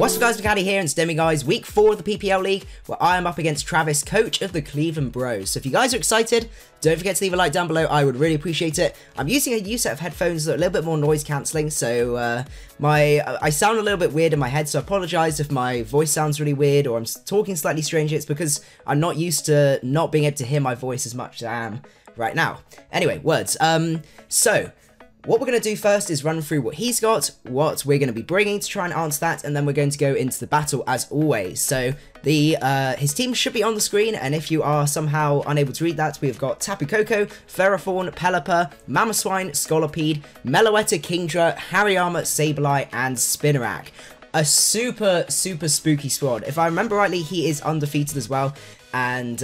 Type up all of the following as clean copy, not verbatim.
What's up guys, macadii here, and today guys, week 4 of the PPL League, where I am up against Travis, coach of the Cleveland Bros. So if you guys are excited, don't forget to leave a like down below, I would really appreciate it. I'm using a new set of headphones that are a little bit more noise cancelling, so I sound a little bit weird in my head, so I apologise if my voice sounds really weird or I'm talking slightly strange. It's because I'm not used to not being able to hear my voice as much as I am right now. Anyway, words. So what we're going to do first is run through what he's got, what we're going to be bringing to try and answer that, and then we're going to go into the battle as always. So his team should be on the screen, and if you are somehow unable to read that, we've got Tapu Koko, Ferrothorn, Pelipper, Mamoswine, Scolipede, Meloetta, Kingdra, Hariyama, Sableye, and Spinarak. A super spooky squad. If I remember rightly, he is undefeated as well, and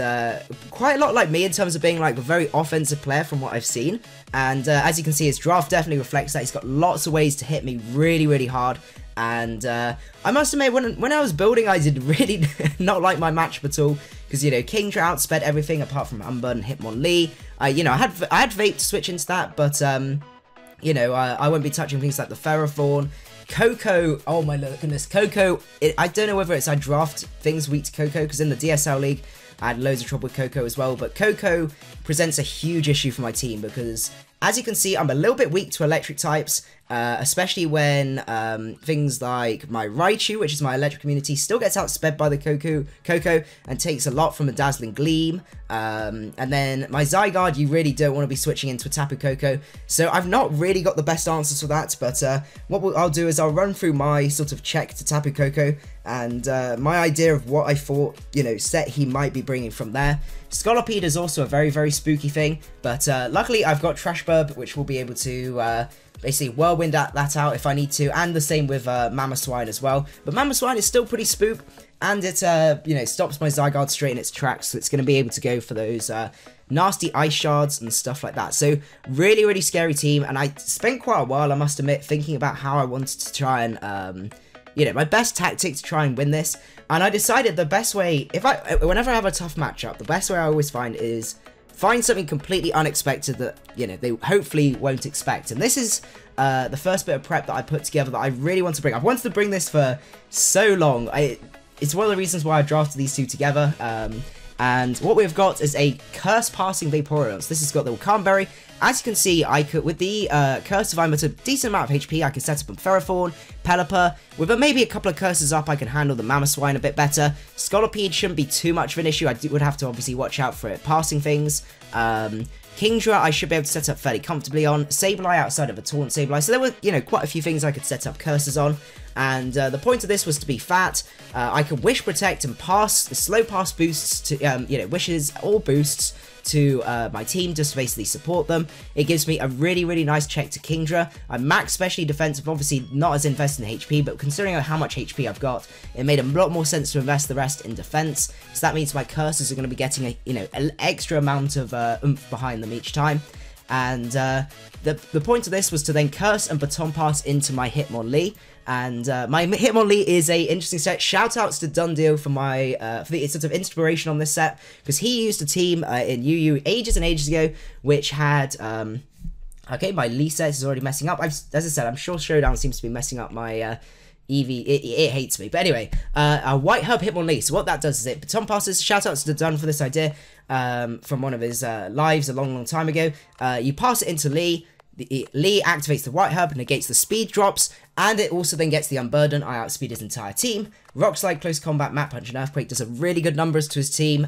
quite a lot like me in terms of being like a very offensive player from what I've seen. And as you can see, his draft definitely reflects that. He's got lots of ways to hit me really hard. And I must admit, when I was building, I did really not like my matchup at all, because, you know, Kingdra outsped everything apart from Unburden and Hitmonlee. You know, I had Vape to switch into that, but you know, I won't be touching things like the Ferrothorn. Koko, oh my goodness, Koko, I don't know whether it's I draft things weak to Koko, because in the DSL League, I had loads of trouble with Koko as well, but Koko presents a huge issue for my team, because as you can see, I'm a little bit weak to electric types, especially when things like my Raichu, which is my electric immunity, still gets outsped by the Koko and takes a lot from a Dazzling Gleam. And then my Zygarde, you really don't want to be switching into a Tapu Koko. So I've not really got the best answers for that, but what I'll do is I'll run through my sort of check to Tapu Koko and my idea of what I thought, you know, set he might be bringing from there. Scolipede is also a very spooky thing, but luckily I've got Trash Burb, which will be able to basically whirlwind that out if I need to, and the same with Mamoswine as well. But Mamoswine is still pretty spook, and it you know, stops my Zygarde straight in its tracks, so it's going to be able to go for those nasty ice shards and stuff like that. So really scary team, and I spent quite a while, I must admit, thinking about how I wanted to try and you know, my best tactic to try and win this. And I decided the best way, whenever I have a tough matchup, the best way I always find is find something completely unexpected that, you know, they hopefully won't expect. And this is the first bit of prep that I put together that I really want to bring. I've wanted to bring this for so long. It's one of the reasons why I drafted these two together. And what we've got is a Curse Passing Vaporeon. So this has got the Calm Berry. As you can see, I could, with the Curse, if I'm at a decent amount of HP, I can set up a Ferrothorn, Pelipper. With maybe a couple of curses up, I can handle the Mamoswine a bit better. Scolipede shouldn't be too much of an issue. I would have to obviously watch out for it passing things. Kingdra, I should be able to set up fairly comfortably on. Sableye outside of a Taunt Sableye. So there were, you know, quite a few things I could set up curses on. And the point of this was to be fat. I could Wish Protect and pass, slow pass boosts to, you know, wishes or boosts to my team, just to basically support them. It gives me a really nice check to Kingdra. I'm max specially defensive, obviously not as invested in HP, but considering how much HP I've got, it made a lot more sense to invest the rest in defense. So that means my curses are going to be getting a, you know, an extra amount of oomph behind them each time. And the point of this was to then curse and baton pass into my Hitmonlee. And my Hitmonlee is a interesting set. Shout outs to Dundeal for my for the sort of inspiration on this set, because he used a team in UU ages and ages ago, which had okay, my Lee set is already messing up. As I said, I'm sure Showdown seems to be messing up my Eevee. It hates me. But anyway, a White Herb Hitmonlee. So what that does is it baton passes. Shout outs to Dun for this idea from one of his lives a long time ago. You pass it into Lee. Lee activates the White Herb and negates the speed drops, and it also then gets the Unburden. I outspeed his entire team. Rock Slide, Close Combat, Map Punch, and Earthquake does a really good numbers to his team.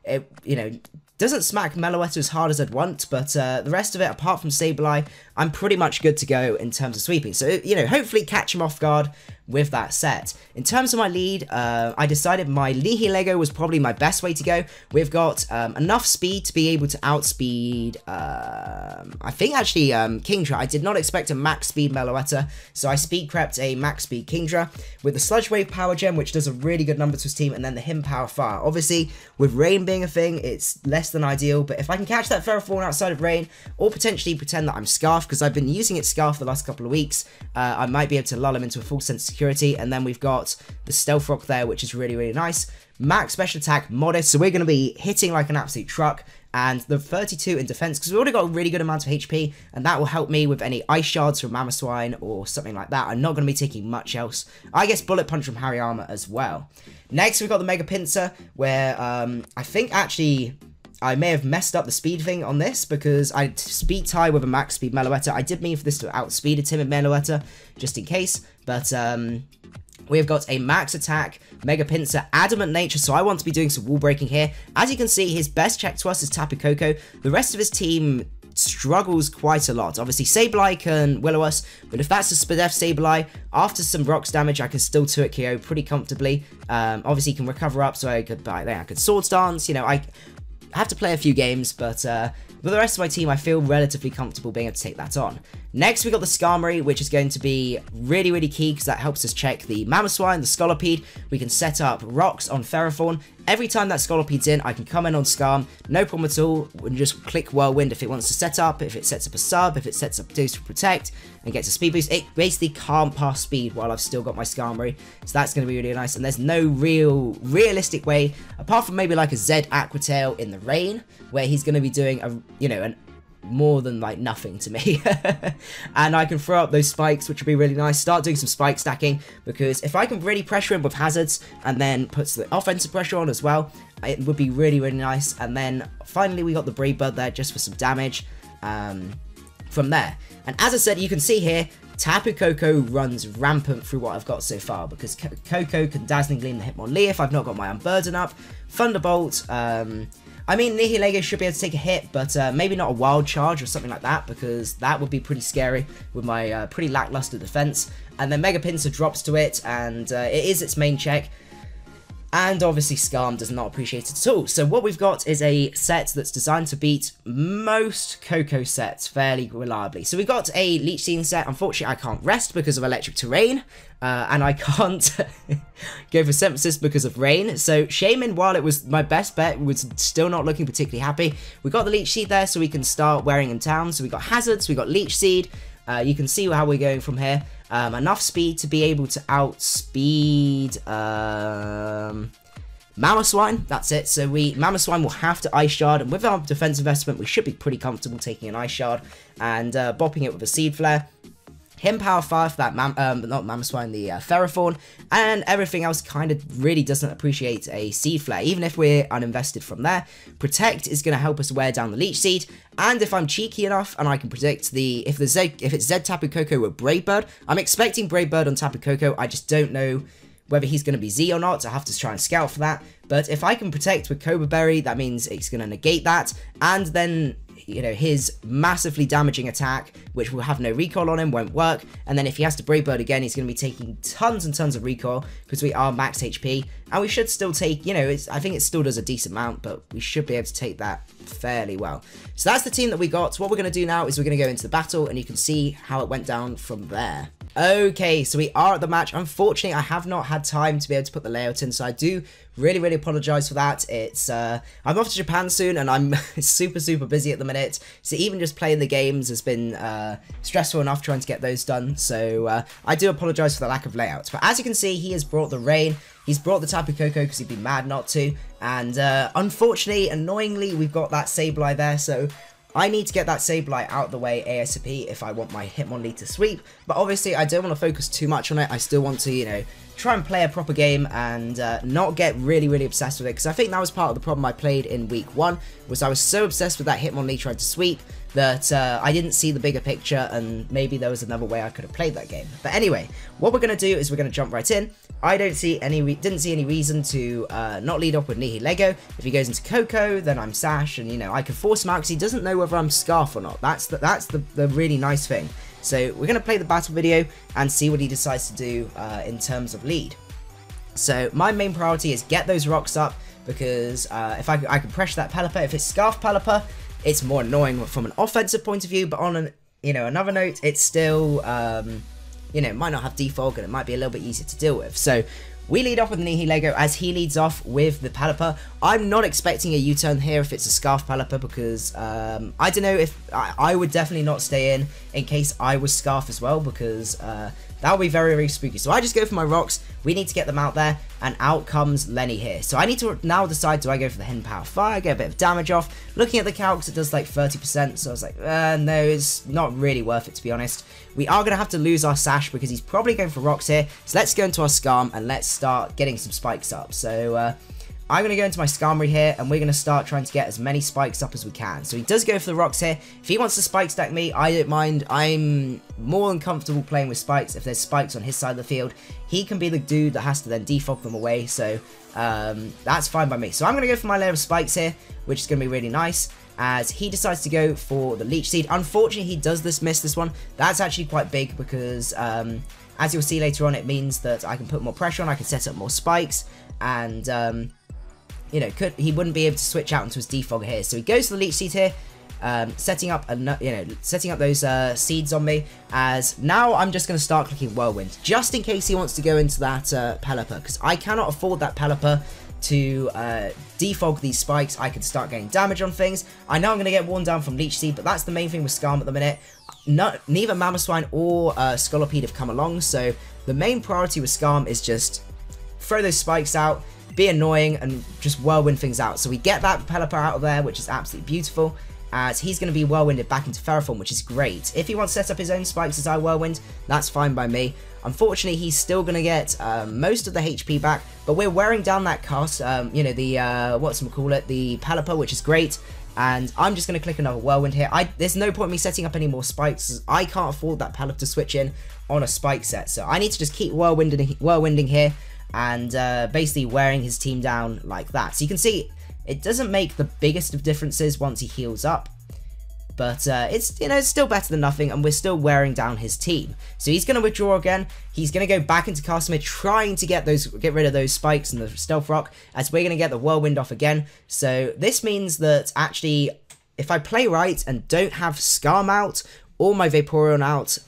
It, you know, doesn't smack Meloetta as hard as I'd want, but the rest of it, apart from Sableye, I'm pretty much good to go in terms of sweeping. So, you know, hopefully catch him off guard with that set. In terms of my lead, I decided my Lihi Lego was probably my best way to go. We've got enough speed to be able to outspeed, I think actually Kingdra. I did not expect a max speed Meloetta, so I speed crept a max speed Kingdra with the Sludge Wave Power Gem, which does a really good number to his team, and then the Him Power Fire. Obviously, with Rain being a thing, it's less than ideal, but if I can catch that Ferrothorn outside of Rain, or potentially pretend that I'm Scarf, because I've been using it Scarf the last couple of weeks, I might be able to lull him into a full sense of security, and then we've got the stealth rock there, which is really, really nice. Max special attack, modest, so we're going to be hitting like an absolute truck, and the 32 in defense, because we've already got a really good amount of HP, and that will help me with any ice shards from Mamoswine or something like that. I'm not going to be taking much else. I guess bullet punch from Hariyama as well. Next, we've got the Mega Pinsir, where I think actually I may have messed up the speed thing on this, because I speed tie with a max speed Meloetta. I did mean for this to outspeed a timid Meloetta, just in case, but we've got a max attack, Mega Pinsir, adamant nature, so I want to be doing some wall breaking here. As you can see, his best check to us is Tapu Koko. The rest of his team struggles quite a lot. Obviously, Sableye can willow us, but if that's a Spadef Sableye, after some rocks damage, I can still 2-hit KO pretty comfortably. Obviously, he can recover up, so I could Swords Dance, you know, I have to play a few games, but with the rest of my team, I feel relatively comfortable being able to take that on. Next, we got the Skarmory, which is going to be really, really key, because that helps us check the Mamoswine, the Scolipede. We can set up rocks on Ferrothorn. Every time that Scolipede's in, I can come in on Skarm, no problem at all, and just click Whirlwind if it wants to set up, if it sets up a sub, if it sets up Boost for Protect, and gets a speed boost. It basically can't pass speed while I've still got my Skarmory, so that's going to be really nice, and there's no realistic way, apart from maybe like a Z Aqua Tail in the rain, where he's going to be doing a, you know, more than like nothing to me. And I can throw up those spikes, which would be really nice. Start doing some spike stacking, because if I can really pressure him with hazards and then puts the offensive pressure on as well, it would be really, really nice. And then finally we got the Brave Bird there just for some damage from there. And as I said, you can see here, Tapu Koko runs rampant through what I've got so far, because Koko can Dazzling Gleam the Hitmonlee if I've not got my Unburden up. Thunderbolt, I mean, Nihilego should be able to take a hit, but maybe not a Wild Charge or something like that, because that would be pretty scary with my pretty lackluster defense. And then Mega Pinsir drops to it, and it is its main check. And obviously Skarm does not appreciate it at all. So what we've got is a set that's designed to beat most Koko sets fairly reliably. So we've got a Leech Seed set. Unfortunately, I can't rest because of electric terrain. And I can't go for Synthesis because of rain. So Shaman, while it was my best bet, was still not looking particularly happy. We got the Leech Seed there, so we can start wearing him down. So we got Hazards, we got Leech Seed. You can see how we're going from here. Enough speed to be able to outspeed Mamoswine. That's it. So Mamoswine will have to Ice Shard, and with our defense investment, we should be pretty comfortable taking an Ice Shard and bopping it with a Seed Flare. Him Power 5 for that, not Mamoswine, the Ferrothorn, and everything else kind of really doesn't appreciate a Seed Flare, even if we're uninvested from there. Protect is going to help us wear down the Leech Seed, and if I'm cheeky enough and I can predict if it's Z Tapu Koko with Brave Bird, I'm expecting Brave Bird on Tapu Koko. I just don't know whether he's going to be Z or not. I have to try and scout for that. But if I can protect with Cobra Berry, that means it's going to negate that, and then, you know, his massively damaging attack, which will have no recoil on him, won't work. And then if he has to Brave Bird again, he's going to be taking tons and tons of recoil, because we are max HP, and we should still take, you know, I think it still does a decent amount, but we should be able to take that fairly well. So that's the team that we got. So what we're going to do now is we're going to go into the battle, and you can see how it went down from there. Okay, so we are at the match. Unfortunately, I have not had time to be able to put the layout in, so I do really apologize for that. It's I'm off to Japan soon, and I'm super busy at the minute, so even just playing the games has been stressful enough trying to get those done. So I do apologize for the lack of layout. But as you can see, he has brought the rain. He's brought the Tapu Koko because he'd be mad not to, and unfortunately, annoyingly, we've got that Sableye there, so I need to get that Sableye out of the way ASAP if I want my Hitmonlee to sweep. But obviously, I don't want to focus too much on it. I still want to, you know, try and play a proper game and not get really obsessed with it. Because I think that was part of the problem I played in week 1, was I was so obsessed with that Hitmonlee trying to sweep that I didn't see the bigger picture, and maybe there was another way I could have played that game. But anyway, what we're going to do is we're going to jump right in. I didn't see any reason to not lead up with Nihilego. If he goes into Koko, then I'm Sash, and, you know, I can force him out because he doesn't know whether I'm Scarf or not. That's the really nice thing. So we're going to play the battle video and see what he decides to do in terms of lead. So my main priority is get those rocks up, because if I can pressure that Pelipper. If it's Scarf Pelipper, it's more annoying from an offensive point of view, but on another note, it's still, you know, it might not have defog, and it might be a little bit easier to deal with. So we lead off with Nihilego as he leads off with the Pelipper. I'm not expecting a U-turn here if it's a Scarf Pelipper because I don't know if I would definitely not stay in case I was Scarf as well because that would be very, very spooky. So I just go for my rocks. We need to get them out there, and out comes Lenny here. So I need to now decide, do I go for the Hidden Power Fire, get a bit of damage off? Looking at the calcs, it does like 30%, so I was like, no, it's not really worth it, to be honest. We are going to have to lose our Sash because he's probably going for rocks here. So let's go into our Scarm, and let's start getting some spikes up. So I'm going to go into my Skarmory here, and we're going to start trying to get as many spikes up as we can. So he does go for the rocks here. If he wants to spike stack me, I don't mind. I'm more than comfortable playing with spikes. If there's spikes on his side of the field, he can be the dude that has to then defog them away. So that's fine by me. So I'm going to go for my layer of spikes here, which is going to be really nice, as he decides to go for the Leech Seed. Unfortunately, he does miss this one. That's actually quite big because as you'll see later on, it means that I can put more pressure on, I can set up more spikes, and you know, he wouldn't be able to switch out into his defog here. So he goes to the Leech Seed here, setting up those seeds on me. As now I'm just going to start clicking Whirlwind, just in case he wants to go into that Pelipper, because I cannot afford that Pelipper to defog these spikes. I can start getting damage on things. I know I'm going to get worn down from Leech Seed, but that's the main thing with Skarm at the minute. Neither Mamoswine or Scolipede have come along, so the main priority with Skarm is just throw those spikes out, be annoying, and just whirlwind things out. So we get that Pelipper out of there, which is absolutely beautiful, as he's going to be whirlwinded back into Ferrothorn, which is great. If he wants to set up his own spikes as I whirlwind, that's fine by me. Unfortunately, he's still going to get most of the HP back, but we're wearing down that cast, you know, the, the Pelipper, which is great. And I'm just going to click another Whirlwind here. There's no point in me setting up any more spikes, as I can't afford that Pelipper to switch in on a spike set. So I need to just keep whirlwinding here, and basically wearing his team down like that. So you can see it doesn't make the biggest of differences once he heals up, but it's, you know, it's still better than nothing, and we're still wearing down his team. So he's going to withdraw again. He's going to go back into Casimir, trying to get rid of those spikes and the Stealth Rock, as we're going to get the Whirlwind off again. So this means that actually, if I play right and don't have Skarm out or my Vaporeon out,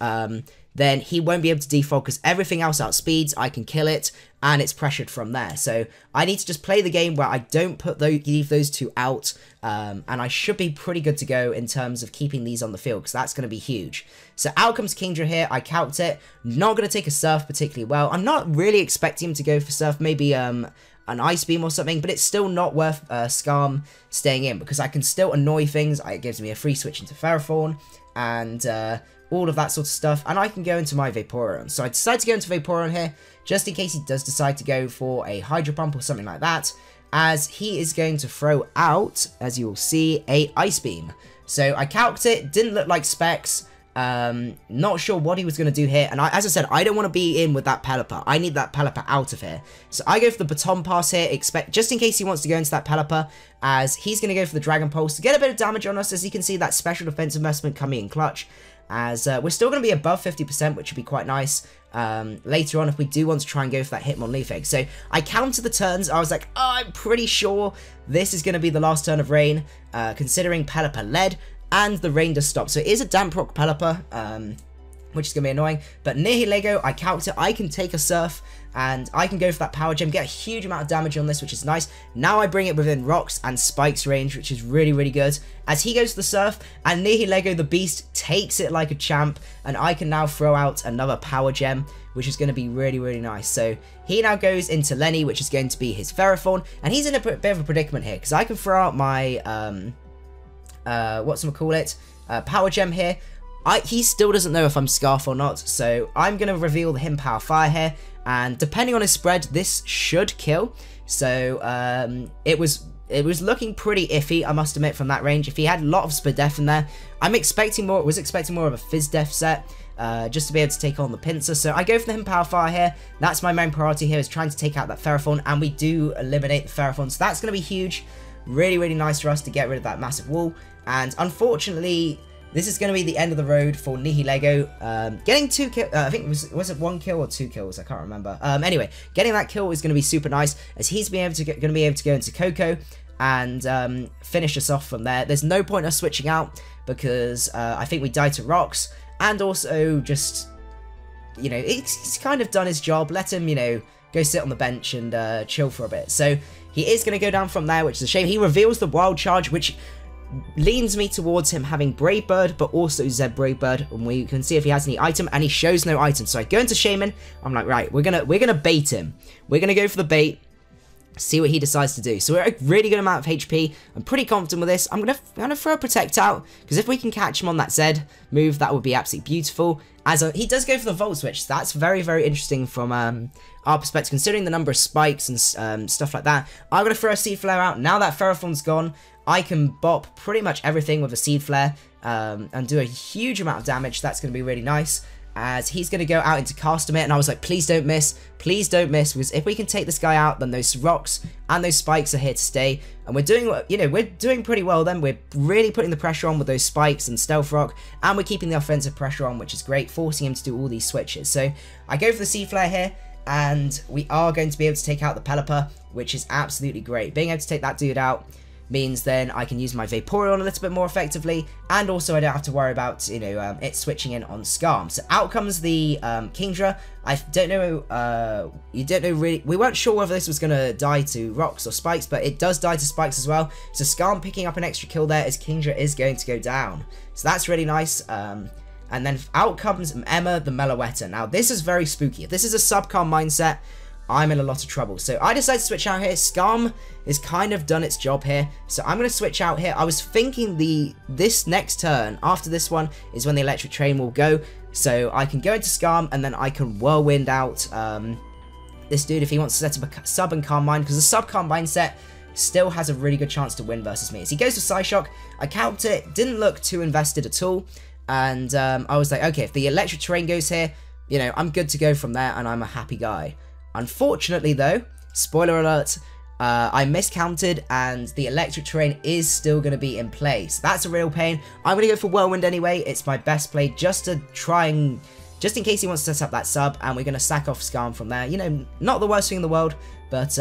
then he won't be able to defog because everything else outspeeds, I can kill it, and it's pressured from there. So I need to just play the game where I don't leave those two out, and I should be pretty good to go in terms of keeping these on the field, because that's going to be huge. So out comes Kingdra here. I calced it. Not going to take a Surf particularly well. I'm not really expecting him to go for Surf, maybe an Ice Beam or something, but it's still not worth Skarm staying in, because I can still annoy things. It gives me a free switch into Ferrothorn, and all of that sort of stuff, and I can go into my Vaporeon. So I decided to go into Vaporeon here, just in case he does decide to go for a Hydro Pump or something like that, as he is going to throw out, as you will see, a Ice Beam. So I calced it, didn't look like Specs, not sure what he was going to do here, and as I said, I don't want to be in with that Pelipper. I need that Pelipper out of here. So I go for the Baton Pass here, just in case he wants to go into that Pelipper, as he's going to go for the Dragon Pulse to get a bit of damage on us. As you can see, that special defense investment coming in clutch, as we're still going to be above 50%, which would be quite nice later on if we do want to try and go for that Hitmonleaf Egg. So I counted the turns. I was like, oh, I'm pretty sure this is going to be the last turn of Rain, considering Pelipper led, and the rain does stop. So it is a Damp Rock Pelipper, which is going to be annoying. But Nihilego, I calced it. I can take a Surf, and I can go for that Power Gem, get a huge amount of damage on this, which is nice. Now I bring it within Rocks and Spikes range, which is really, really good. As he goes to the Surf, and Nihilego the Beast takes it like a champ, and I can now throw out another Power Gem, which is going to be really, really nice. So he now goes into Lenny, which is going to be his Ferrothorn, and he's in a bit of a predicament here, because I can throw out my, Power Gem here. He still doesn't know if I'm Scarf or not, so I'm going to reveal the Hidden Power Fire here, and depending on his spread, this should kill. So it was looking pretty iffy, I must admit, from that range. If he had a lot of Spadef in there, was expecting more of a Fizdef set, just to be able to take on the Pinsir. So I go for the Hidden Power Fire here. That's my main priority here, is trying to take out that Ferrothorn, and we do eliminate the Ferrothorn, so that's going to be huge. Really, really nice for us to get rid of that massive wall. And unfortunately, this is going to be the end of the road for Nihilego. Getting 2 kills, I think was it 1 kill or 2 kills? I can't remember. Anyway, getting that kill is going to be super nice, as he's going to be able to go into Coco and finish us off from there. There's no point us switching out, because I think we die to Rocks, and also just, you know, he's kind of done his job. Let him, you know, go sit on the bench and chill for a bit. So he is going to go down from there, which is a shame. He reveals the Wild Charge, which leans me towards him having Brave Bird, but also Zeb Brave Bird, and we can see if he has any item, and he shows no item. So I go into Shaman. I'm like, right, we're gonna bait him. We're gonna go for the bait, see what he decides to do. So we're at a really good amount of HP. I'm pretty confident with this. I'm gonna throw a Protect out, because if we can catch him on that Zed move, that would be absolutely beautiful. He does go for the Volt Switch. So that's very, very interesting from our perspective, considering the number of spikes and stuff like that. I'm gonna throw a Seed Flare out. Now that Ferrothorn's gone, I can bop pretty much everything with a Seed Flare and do a huge amount of damage. That's going to be really nice, as he's going to go out into Castamit, and I was like, please don't miss, because if we can take this guy out, then those rocks and those spikes are here to stay, and we're doing, you know, we're doing pretty well then. We're really putting the pressure on with those spikes and Stealth Rock, and we're keeping the offensive pressure on, which is great, forcing him to do all these switches. So I go for the Seed Flare here, and we are going to be able to take out the Pelipper, which is absolutely great. Being able to take that dude out means then I can use my Vaporeon a little bit more effectively, and also I don't have to worry about, you know, it switching in on Skarm. So out comes the Kingdra. I don't know, you don't know really, we weren't sure whether this was going to die to rocks or spikes, but it does die to spikes as well. So Skarm picking up an extra kill there, as Kingdra is going to go down. So that's really nice. And then out comes Emma the Meloetta. Now this is very spooky. If this is a sub-calm mindset, I'm in a lot of trouble. So I decided to switch out here. Skarm is kind of done its job here, so I'm going to switch out here. I was thinking this next turn, after this one, is when the Electric Train will go, so I can go into Skarm, and then I can Whirlwind out this dude if he wants to set up a sub and Calm Mind, because the sub Calm Mindset still has a really good chance to win versus me. As he goes to Psyshock, I counted it, didn't look too invested at all, and I was like, okay, if the Electric Terrain goes here, you know, I'm good to go from there, and I'm a happy guy. Unfortunately though, spoiler alert, I miscounted, and the Electric Terrain is still going to be in play. So that's a real pain. I'm going to go for Whirlwind anyway. It's my best play, just to try and, just in case he wants to set up that sub, and we're going to sack off Skarm from there. You know, not the worst thing in the world, but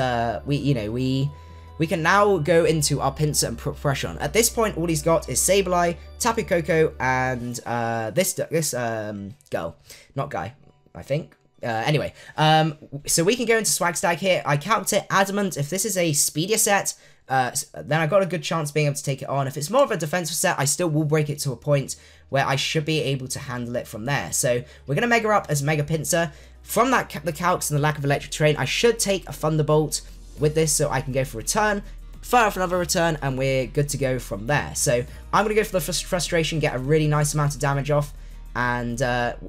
we can now go into our Pinsir and put pressure on. At this point, all he's got is Sableye, Tapu Koko, and this girl, not guy, I think. Anyway, so we can go into Swag Stag here. I count it Adamant. If this is a speedier set, then I've got a good chance being able to take it on. If it's more of a defensive set, I still will break it to a point where I should be able to handle it from there. So we're going to Mega up as Mega Pinsir. From that, the calcs and the lack of Electric Terrain, I should take a Thunderbolt with this, so I can go for Return, fire off another Return, and we're good to go from there. So I'm going to go for the Frustration, get a really nice amount of damage off, and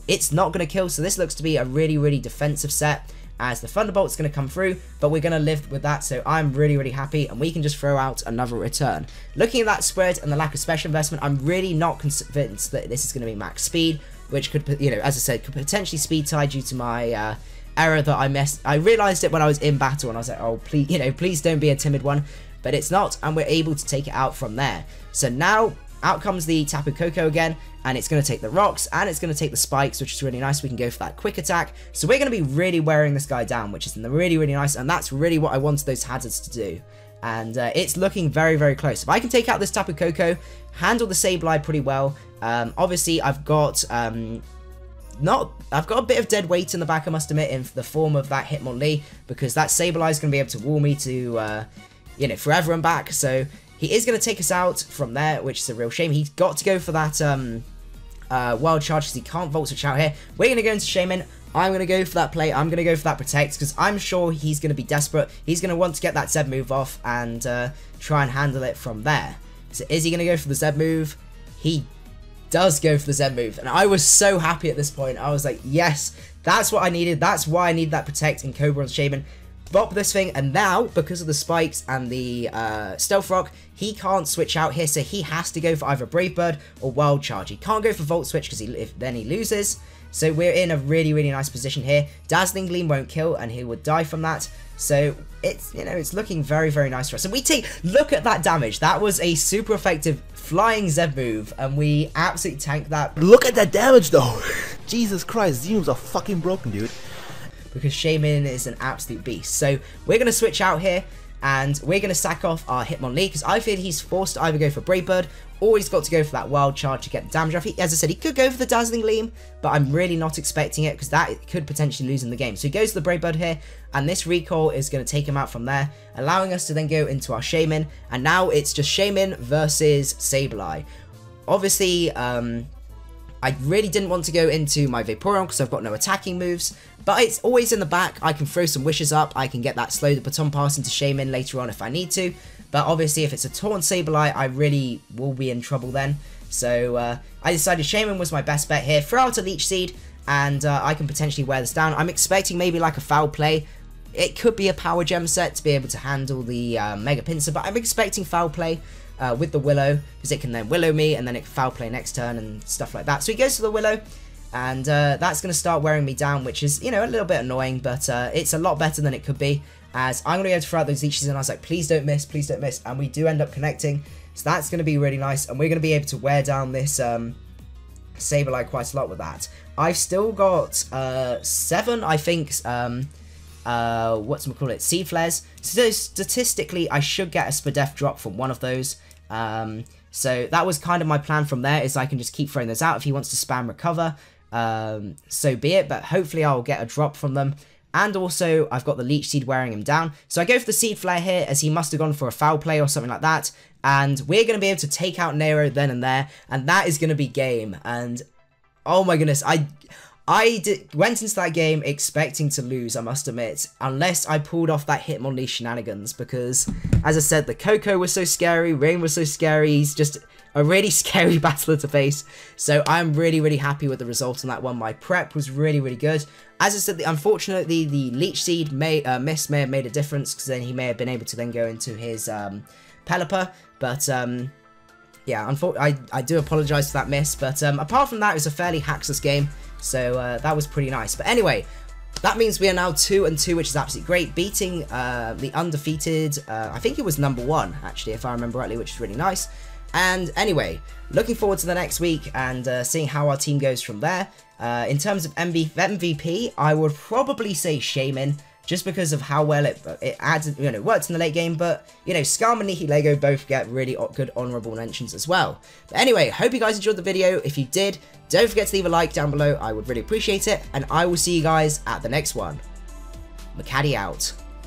it's not going to kill, so this looks to be a really, really defensive set, as the Thunderbolt's going to come through, but we're going to live with that, so I'm really, really happy, and we can just throw out another Return. Looking at that spread and the lack of special investment, I'm really not convinced that this is going to be max speed, which could, you know, as I said, could potentially speed tie due to my error that I missed. I realised it when I was in battle, and I was like, oh, please, you know, please don't be a timid one, but it's not, and we're able to take it out from there. So now, out comes the Tapu Koko again, and it's going to take the rocks, and it's going to take the spikes, which is really nice. We can go for that quick attack. So we're going to be really wearing this guy down, which is really, really nice, and that's really what I wanted those hazards to do. And it's looking very, very close. If I can take out this Tapu Koko, handle the Sableye pretty well, obviously I've got a bit of dead weight in the back, I must admit, in the form of that Hitmonlee, because that Sableye is going to be able to wall me to, you know, forever and back. So he is going to take us out from there, which is a real shame. He's got to go for that Wild Charge, because he can't Volt Switch out here. We're going to go into Shaman. I'm going to go for that play. I'm going to go for that Protect, because I'm sure he's going to be desperate. He's going to want to get that Zed move off and try and handle it from there. So is he going to go for the Zed move? He does go for the Zed move, and I was so happy at this point. I was like, yes, that's what I needed. That's why I need that Protect in Cobra and Shaman. Bop this thing, and now, because of the spikes and the Stealth Rock, he can't switch out here, so he has to go for either Brave Bird or Wild Charge. He can't go for Volt Switch, because then he loses. So we're in a really, really nice position here. Dazzling Gleam won't kill, and he would die from that. So it's, you know, it's looking very, very nice for us. And we take, look at that damage. That was a super effective flying Zeb move, and we absolutely tanked that. Look at that damage though. Jesus Christ, these moves are fucking broken, dude. Because Shaman is an absolute beast. So we're going to switch out here, and we're going to sack off our Hitmonlee because I feel he's forced to either go for Brave Bird or he's got to go for that Wild Charge to get the damage off. As I said, he could go for the Dazzling Gleam, but I'm really not expecting it because that could potentially lose in the game. So he goes to the Brave Bird here, and this recall is going to take him out from there, allowing us to then go into our Shaman, and now it's just Shaman versus Sableye. Obviously, I really didn't want to go into my Vaporeon because I've got no attacking moves, but it's always in the back. I can throw some wishes up, I can get that slow the baton pass into Shaman later on if I need to, but obviously if it's a Taunt Sableye, I really will be in trouble then. So I decided Shaman was my best bet here. Throw out a Leech Seed, and I can potentially wear this down. I'm expecting maybe like a Foul Play. It could be a Power Gem set to be able to handle the Mega Pinsir, but I'm expecting Foul Play with the Willow, because it can then Willow me, and then it can Foul Play next turn and stuff like that. So he goes to the Willow, and that's going to start wearing me down, which is, you know, a little bit annoying, but it's a lot better than it could be, as I'm going to be able to throw out those leeches, and I was like, please don't miss, and we do end up connecting, so that's going to be really nice, and we're going to be able to wear down this Sableye quite a lot with that. I've still got 7, I think, whatchamacallit, Seed Flares, so statistically I should get a Spadef drop from one of those. So that was kind of my plan from there, is I can just keep throwing those out. If he wants to spam recover, so be it, but hopefully I'll get a drop from them. And also I've got the Leech Seed wearing him down, so I go for the Seed Flare here, as he must have gone for a Foul Play or something like that, and we're going to be able to take out Nero then and there, and that is going to be game. And oh my goodness, I went into that game expecting to lose, I must admit, unless I pulled off that Hitmonlee shenanigans, because, as I said, the Coco was so scary, Rain was so scary, he's just a really scary battler to face, so I'm really, really happy with the result on that one. My prep was really, really good. As I said, unfortunately, the Leech Seed miss may have made a difference, because then he may have been able to then go into his Pelipper, but yeah, I do apologise for that miss, but apart from that, it was a fairly hacksless game, so that was pretty nice. But anyway, that means we are now 2-2, which is absolutely great, beating the undefeated, I think it was #1, actually, if I remember rightly, which is really nice. And anyway, looking forward to the next week and seeing how our team goes from there. In terms of MVP, I would probably say Shaman, just because of how well it adds, you know, works in the late game, but, you know, Skarm and Nihilego both get really good honourable mentions as well. But anyway, hope you guys enjoyed the video. If you did, don't forget to leave a like down below, I would really appreciate it, and I will see you guys at the next one. Macadii out.